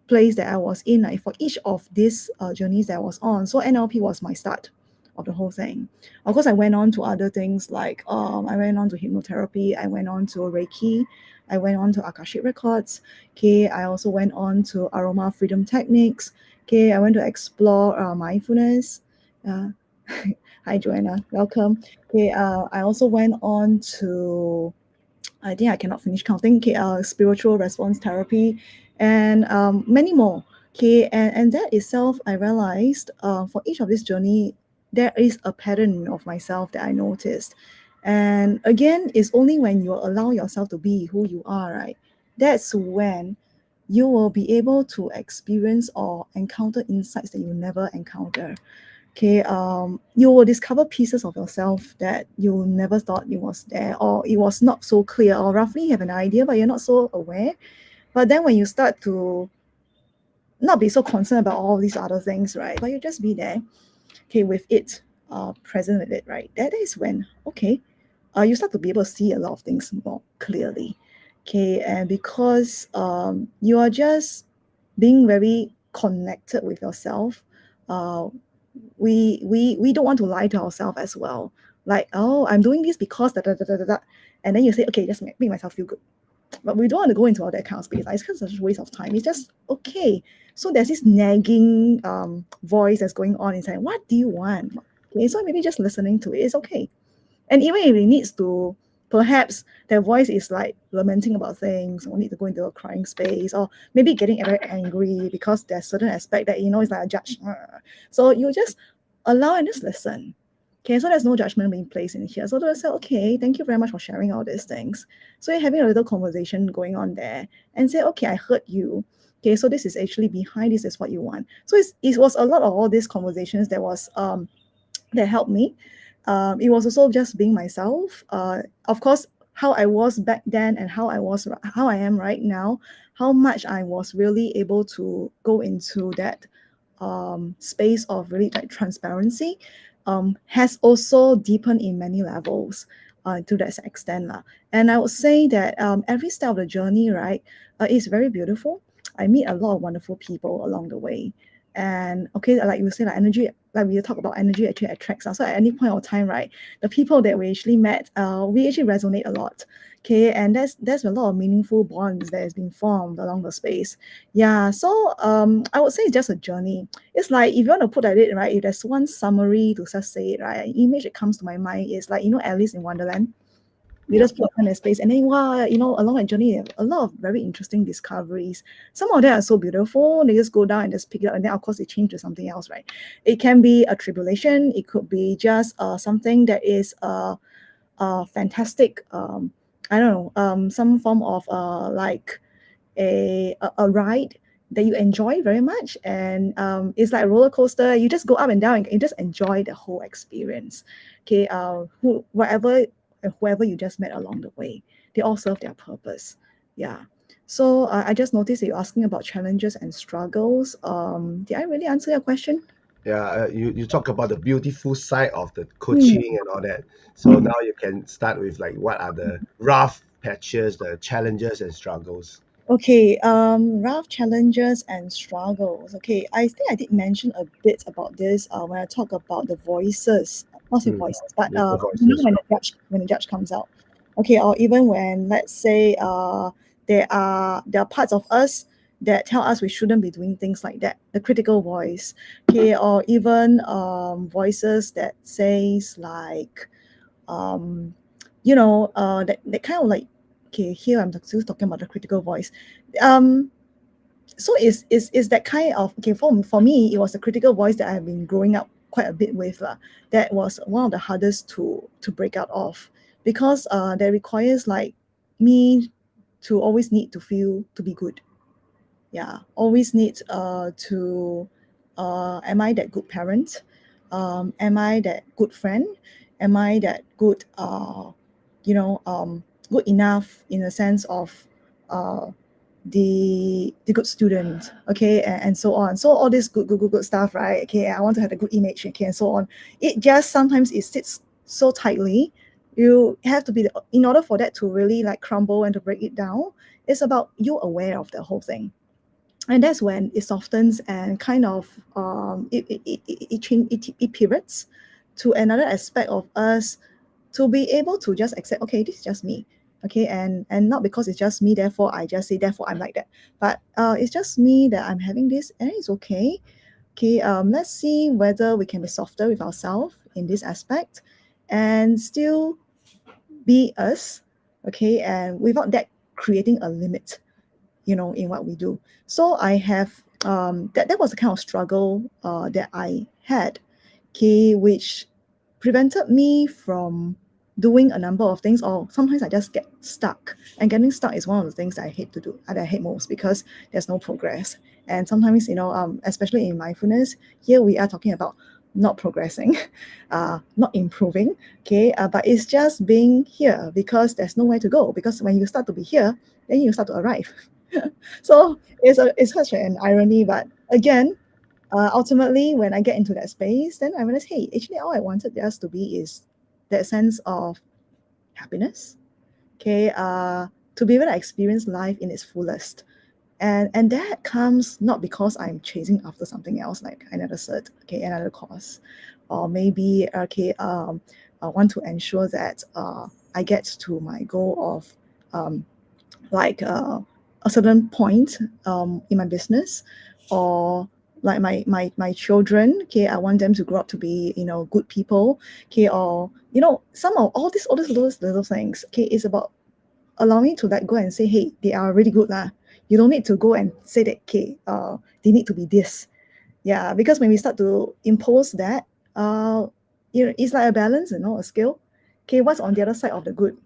place that I was in, like for each of these journeys that I was on. So NLP was my start of the whole thing. Of course, I went on to other things like I went on to hypnotherapy, I went on to Reiki, I went on to Akashic Records. Okay, I also went on to aroma freedom techniques. Okay, I went to explore mindfulness. Uh, Hi, Joanna, welcome. Okay, I also went on to, I think I cannot finish counting, okay, spiritual response therapy, and many more. Okay, and that itself, I realized for each of this journey, there is a pattern of myself that I noticed. And again, it's only when you allow yourself to be who you are, right? That's when you will be able to experience or encounter insights that you never encounter. Okay, you will discover pieces of yourself that you never thought it was there, or it was not so clear, or roughly you have an idea but you're not so aware. But then when you start to not be so concerned about all these other things, right, but you just be there, okay, with it, present with it, right, that is when, okay, you start to be able to see a lot of things more clearly. Okay, and because you are just being very connected with yourself, uh, we don't want to lie to ourselves as well. Like, oh, I'm doing this because da da da da da, da. And then you say, okay, just make myself feel good. But we don't want to go into all that kind of space. Like, it's kind of such a waste of time. It's just okay. So there's this nagging voice that's going on inside. What do you want? Okay, so maybe just listening to it is okay. And even if it needs to, perhaps their voice is like lamenting about things, or need to go into a crying space, or maybe getting very angry because there's certain aspect that it's like a judge. So you just allow and just listen. Okay, so there's no judgment being placed in here. So they say, okay, thank you very much for sharing all these things. So you're having a little conversation going on there and say, okay, I heard you. Okay, so this is actually behind this is what you want. So it was a lot of all these conversations that helped me. It was also just being myself. Of course, how I was back then and how I am right now, how much I was really able to go into that space of really like transparency has also deepened in many levels to that extent. And I would say that every step of the journey, right, is very beautiful. I meet a lot of wonderful people along the way. And okay, like you say, like energy, like we talk about energy actually attracts us. So at any point of time, right, the people that we actually met, we actually resonate a lot. Okay, and there's a lot of meaningful bonds that has been formed along the space. Yeah, so I would say it's just a journey. It's like if you want to put at it, right, if there's one summary to just say it, right, an image that comes to my mind is like, Alice in Wonderland. We Yeah. just put in a space and then wow, along that journey, a lot of very interesting discoveries. Some of them are so beautiful, they just go down and just pick it up, and then of course they change to something else, right? It can be a tribulation, it could be just something that is fantastic, I don't know, some form of like a ride that you enjoy very much, and it's like a roller coaster. You just go up and down and you just enjoy the whole experience. Okay, whoever you just met along the way, they all serve their purpose. Yeah. So I just noticed that you're asking about challenges and struggles. Did I really answer your question? Yeah, you talk about the beautiful side of the Hmm. coaching and all that. So now you can start with like what are the rough patches, the challenges and struggles. Okay, rough challenges and struggles. Okay, I think I did mention a bit about this when I talk about the voices, not say Mm. voices, but Little voices, right? when the judge comes out. Okay, or even when let's say there are parts of us that tell us we shouldn't be doing things like that. The critical voice, okay, or even voices that says like that kind of like, okay, here I'm still talking about the critical voice. um so is that kind of, okay, for me it was a critical voice that I've been growing up quite a bit with that was one of the hardest to break out of, because that requires like me to always need to feel to be good. Yeah, always need to am I that good parent, am I that good friend, am I that good good enough in the sense of uh the good student, okay, and so on. So all this good stuff, right? Okay, I want to have a good image, okay, and so on. It just sometimes it sits so tightly. You have to be in order for that to really like crumble and to break it down. It's about you aware of the whole thing, and that's when it softens and kind of it pivots to another aspect of us, to be able to just accept, okay, this is just me, okay, and not because it's just me therefore I just say therefore I'm like that, but it's just me that I'm having this, and it's okay. Okay, let's see whether we can be softer with ourselves in this aspect and still be us, okay, and without that creating a limit, in what we do. So I have that was the kind of struggle that I had, okay, which prevented me from doing a number of things, or sometimes I just get stuck. And getting stuck is one of the things that I hate to do, that I hate most, because there's no progress. And sometimes, especially in mindfulness, here we are talking about not progressing, not improving, okay, but it's just being here because there's nowhere to go. Because when you start to be here, then you start to arrive. So it's such an irony, but again, ultimately, when I get into that space, then I realize, hey, actually, all I wanted us to be is that sense of happiness. Okay, to be able to experience life in its fullest. And that comes not because I'm chasing after something else like another cert, okay, another course, or maybe okay, I want to ensure that I get to my goal of like a certain point in my business, or like my children, okay, I want them to grow up to be, good people, okay, or some of all these little things, okay, is about allow me to let go and say, hey, they are really good lah. You don't need to go and say that, okay, they need to be this. Yeah, because when we start to impose that, it's like a balance, a scale. Okay, what's on the other side of the good,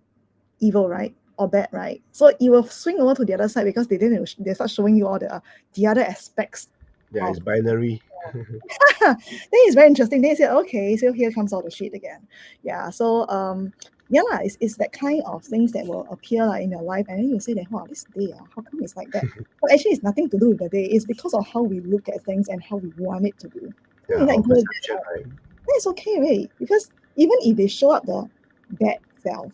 evil, right, or bad, right? So it will swing over to the other side because they start showing you all the other aspects Yeah, of. it's binary. Then it's very interesting. They say, okay, so here comes all the shit again. Yeah. So yeah, it's that kind of things that will appear like in your life, and then you say that, wow, this day, how come it's like that? But actually, it's nothing to do with the day. It's because of how we look at things and how we want it to be. So Yeah, we our let go of perception, that. right? That's okay, right? Because even if they show up the bad self,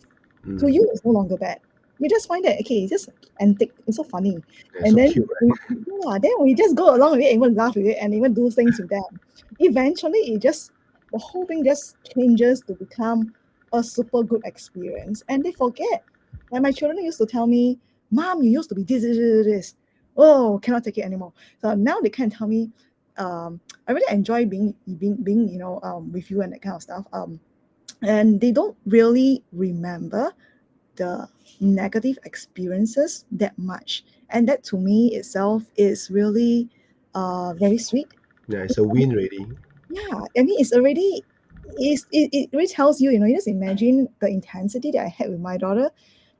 to Mm. you it's no longer bad. You just find that, okay, it's just antic, it's so funny. Yeah, And so then cute, yeah, then we just go along with it, even laugh with it, and even do things with them. Eventually the whole thing just changes to become a super good experience. And they forget. Like my children used to tell me, Mom, you used to be this. Oh, cannot take it anymore. So now they can tell me, I really enjoy being with you and that kind of stuff. And they don't really remember the negative experiences that much, and that to me itself is really very sweet. right? Yeah, it's a win, really. Yeah, I mean, it's already it really tells you, you just imagine the intensity that I had with my daughter,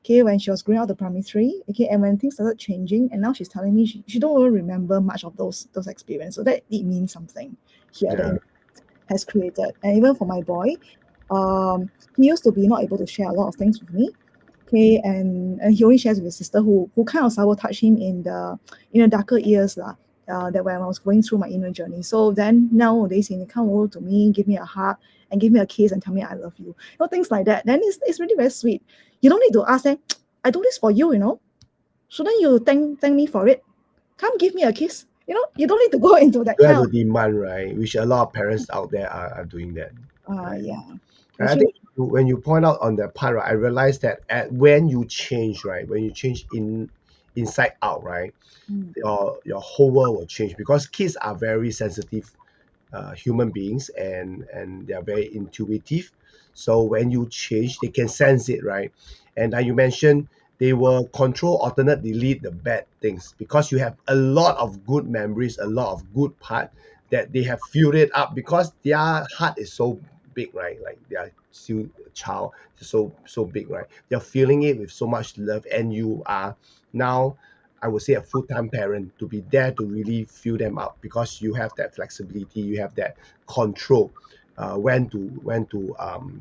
okay, when she was growing out the primary three, okay, and when things started changing, and now she's telling me she don't even remember much of those experiences. So that it means something here that Yeah, it has created. And even for my boy, he used to be not able to share a lot of things with me, okay, and he only shares with his sister who kind of sabotaged him in the darker years lah. That when I was going through my inner journey. So then nowadays he come over to me, give me a hug, and give me a kiss and tell me I love you. Things like that. Then it's really very sweet. You don't need to ask them, I do this for you, Shouldn't you thank me for it? Come give me a kiss. You don't need to go into that you have kind a of demand, right? Which a lot of parents out there are doing that, right? yeah. And I Actually, think when you point out on that part, right, I realized that when you change, right, when you change inside out, right, mm, your whole world will change because kids are very sensitive human beings, and they are very intuitive. So when you change, they can sense it, right? And you mentioned they will control, alternate, delete the bad things because you have a lot of good memories, a lot of good part that they have filled it up because their heart is so big, right? Like they are still a child, so big, right? They're feeling it with so much love, and you are now, I would say, a full-time parent to be there to really fill them up because you have that flexibility, you have that control, when to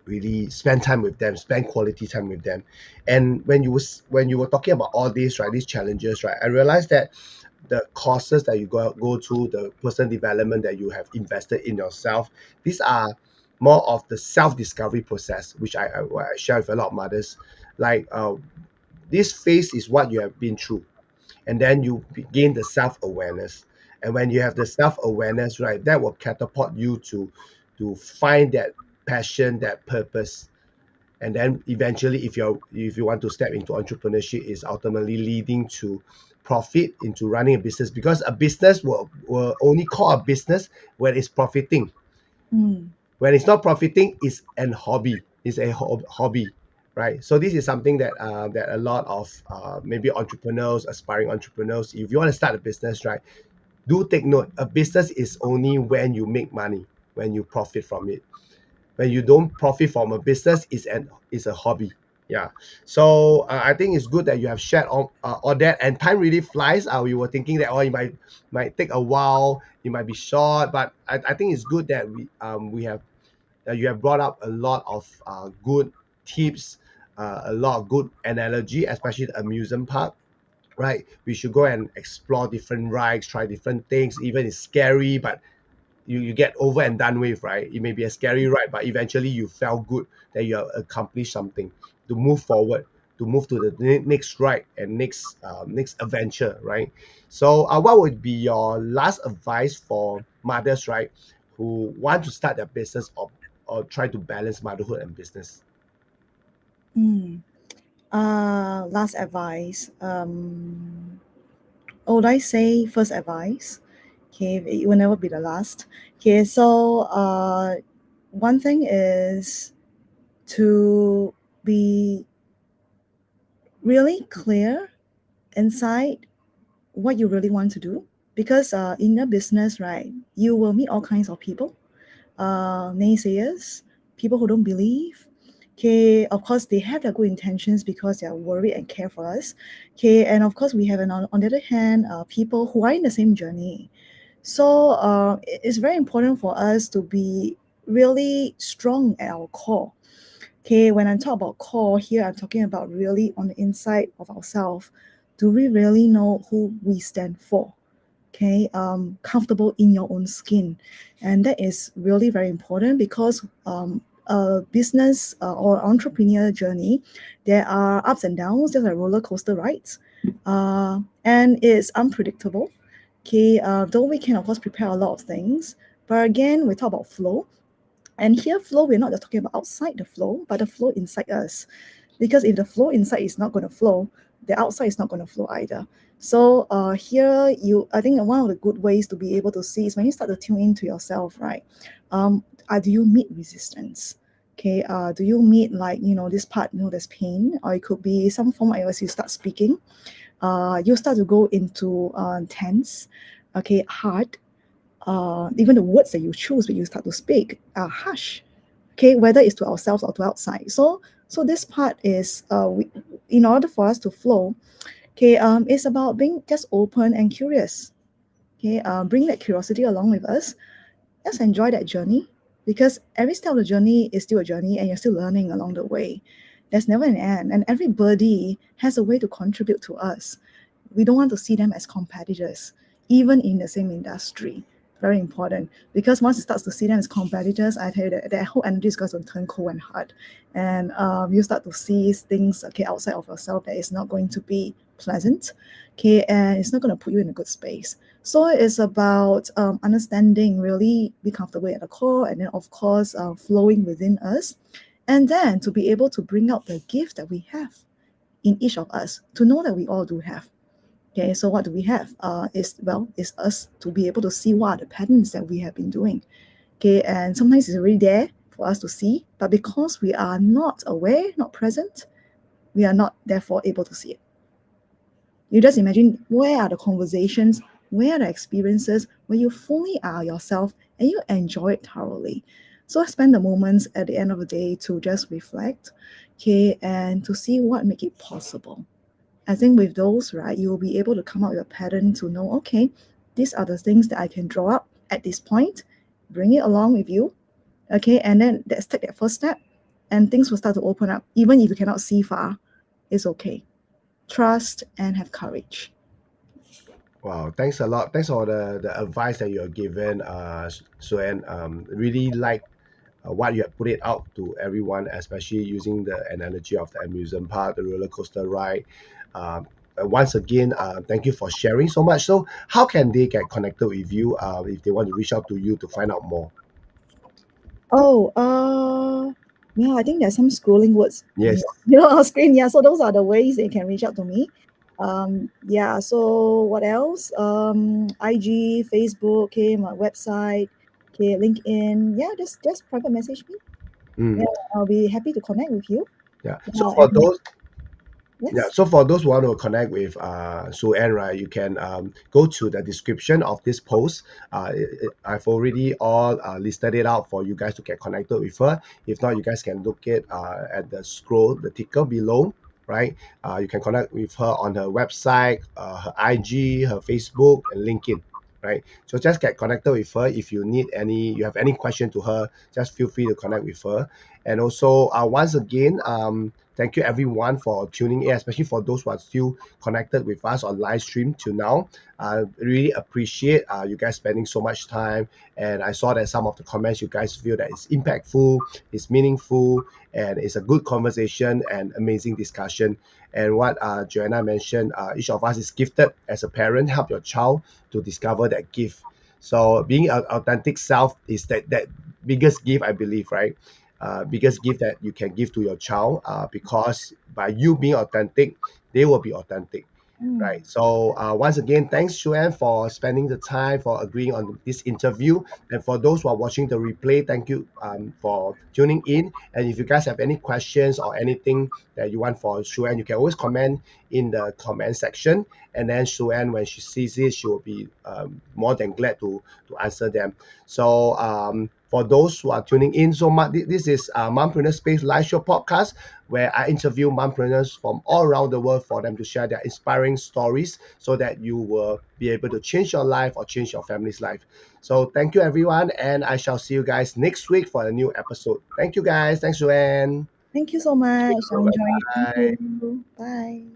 really spend time with them, spend quality time with them. And when you were talking about all these, right, these challenges, right, I realized that the courses that you go through, the personal development that you have invested in yourself, these are more of the self-discovery process, which I share with a lot of mothers. Like this phase is what you have been through, and then you gain the self-awareness, and when you have the self-awareness, right, that will catapult you to find that passion, that purpose. And then eventually, if you want to step into entrepreneurship, is ultimately leading to profit, into running a business, because a business will only call a business when it's profiting. mm, When it's not profiting, it's an hobby. It's a hobby, right? So this is something that a lot of maybe entrepreneurs, aspiring entrepreneurs, if you want to start a business, right, do take note. A business is only when you make money, when you profit from it. When you don't profit from a business, is a hobby. Yeah. So I think it's good that you have shared all that, and time really flies. We were thinking that, it might take a while, it might be short, but I think it's good that we have you have brought up a lot of good tips, a lot of good analogy, especially the amusement park. Right, we should go and explore different rides, try different things, even it's scary, but you get over and done with, right? It may be a scary ride, but eventually you felt good that you have accomplished something to move forward. to move to the next ride and next adventure, right? So what would be your last advice for mothers, right, who want to start their business or try to balance motherhood and business? Mm. Last advice. Would I say first advice? Okay, it will never be the last. Okay, so one thing is to be really clear inside what you really want to do, because in a business, right, you will meet all kinds of people, naysayers, people who don't believe. Okay, of course they have their good intentions because they are worried and care for us. Okay, and of course we have on the other hand, people who are in the same journey. So it's very important for us to be really strong at our core. Okay, when I talk about core here, I'm talking about really on the inside of ourselves. Do we really know who we stand for? Okay, comfortable in your own skin, and that is really very important because a business or entrepreneur journey, there are ups and downs, just like roller coaster rides, and it's unpredictable. Okay, though we can of course prepare a lot of things, but again we talk about flow, and here flow, we're not just talking about outside the flow, but the flow inside us. Because if the flow inside is not going to flow, the outside is not going to flow either. So here, I think one of the good ways to be able to see is when you start to tune into yourself, right? Do you meet resistance? Okay, do you meet like, this part, there's pain, or it could be some form as you start speaking, you start to go into tense, okay, hard, even the words that you choose when you start to speak are harsh. Okay, whether it's to ourselves or to outside. So this part is in order for us to flow. Okay, it's about being just open and curious. Okay, bring that curiosity along with us. Just enjoy that journey, because every step of the journey is still a journey, and you're still learning along the way. There's never an end, and everybody has a way to contribute to us. We don't want to see them as competitors, even in the same industry. Very important, because once it starts to see them as competitors, I tell you that whole energy is going to turn cold and hard, and you start to see things, okay, outside of yourself that is not going to be pleasant, okay, and it's not going to put you in a good space. So it's about understanding, really be comfortable at the core, and then of course flowing within us, and then to be able to bring out the gift that we have in each of us, to know that we all do have. Okay, so what do we have? Is us to be able to see what are the patterns that we have been doing. Okay, and sometimes it's already there for us to see, but because we are not aware, not present, we are not therefore able to see it. You just imagine, where are the conversations, where are the experiences where you fully are yourself and you enjoy it thoroughly. So I spend the moments at the end of the day to just reflect, okay, and to see what make it possible. I think with those, right, you will be able to come up with a pattern to know, okay, these are the things that I can draw up at this point, bring it along with you, okay, and then let's take that first step, and things will start to open up. Even if you cannot see far, it's okay. Trust and have courage. Wow, thanks a lot. Thanks for the advice that you are given, Suen. Really like what you have put it out to everyone, especially using the analogy of the amusement park, the roller coaster ride. Once again, thank you for sharing so much. So, how can they get connected with you if they want to reach out to you to find out more? Oh, yeah, I think there's some scrolling words on Yes. your screen. Yeah, so those are the ways they can reach out to me. Yeah, so what else? IG, Facebook, okay, my website, okay, LinkedIn. Yeah, just private message me. Yeah, Mm, I'll be happy to connect with you. yeah. So Yeah, for and those Yeah, yes. so for those who want to connect with Sue Ann, right, you can go to the description of this post. I've already all listed it out for you guys to get connected with her. If not, you guys can look it at the scroll, the ticker below, right? You can connect with her on her website, her IG, her Facebook, and LinkedIn, right? So just get connected with her. If you have any question to her, just feel free to connect with her. And also, once again, thank you everyone for tuning in, especially for those who are still connected with us on live stream till now. I really appreciate you guys spending so much time. And I saw that some of the comments you guys feel that it's impactful, it's meaningful, and it's a good conversation and amazing discussion. And what Joanna mentioned, each of us is gifted as a parent. Help your child to discover that gift. So being an authentic self is that biggest gift, I believe, right? Biggest gift that you can give to your child, because by you being authentic, they will be authentic. Mm. Right. So once again, thanks, Joanne, for spending the time, for agreeing on this interview. And for those who are watching the replay, thank you for tuning in. And if you guys have any questions or anything that you want for Joanne, you can always comment in the comment section. And then Joanne, when she sees it, she will be more than glad to answer them. So for those who are tuning in, so this is Mompreneur Space Live Show podcast, where I interview mompreneurs from all around the world for them to share their inspiring stories so that you will be able to change your life or change your family's life. So thank you, everyone, and I shall see you guys next week for a new episode. Thank you, guys. Thanks, Joanne. Thank you so much. I enjoyed it. Thank Bye. you. Bye.